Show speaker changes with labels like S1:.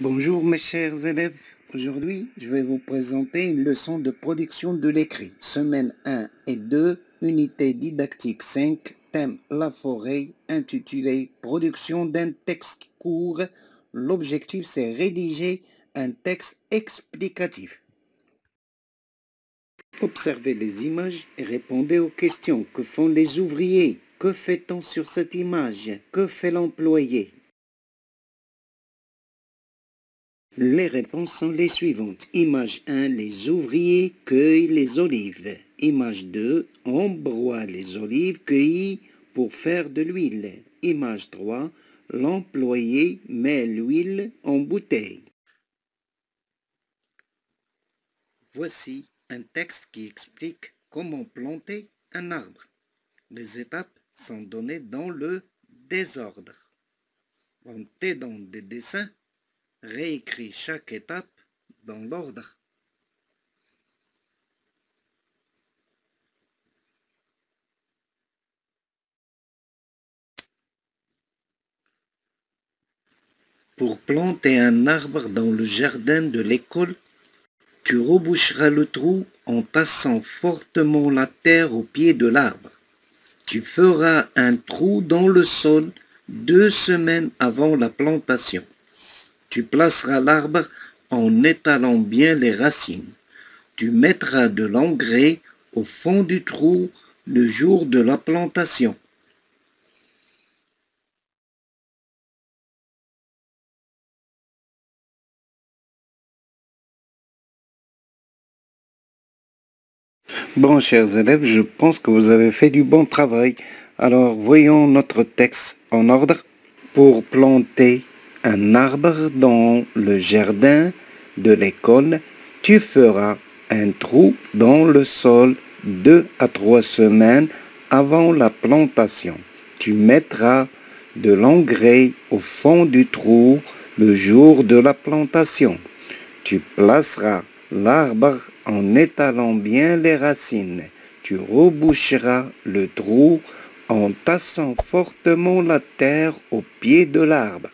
S1: Bonjour mes chers élèves, aujourd'hui je vais vous présenter une leçon de production de l'écrit, semaine 1 et 2, unité didactique 5, thème la forêt, intitulé production d'un texte court. L'objectif c'est rédiger un texte explicatif. Observez les images et répondez aux questions. Que font les ouvriers? Que fait-on sur cette image? Que fait l'employé? Les réponses sont les suivantes. Image 1, les ouvriers cueillent les olives. Image 2, on broie les olives cueillies pour faire de l'huile. Image 3, l'employé met l'huile en bouteille. Voici un texte qui explique comment planter un arbre. Les étapes sont données dans le désordre. En t'aidant des dessins, réécris chaque étape dans l'ordre. Pour planter un arbre dans le jardin de l'école, tu reboucheras le trou en tassant fortement la terre au pied de l'arbre. Tu feras un trou dans le sol 2 semaines avant la plantation. Tu placeras l'arbre en étalant bien les racines. Tu mettras de l'engrais au fond du trou le jour de la plantation. Bon, chers élèves, je pense que vous avez fait du bon travail. Alors, voyons notre texte en ordre. Pour planter un arbre dans le jardin de l'école, tu feras un trou dans le sol 2 à 3 semaines avant la plantation. Tu mettras de l'engrais au fond du trou le jour de la plantation. Tu placeras l'arbre en étalant bien les racines. Tu reboucheras le trou en tassant fortement la terre au pied de l'arbre.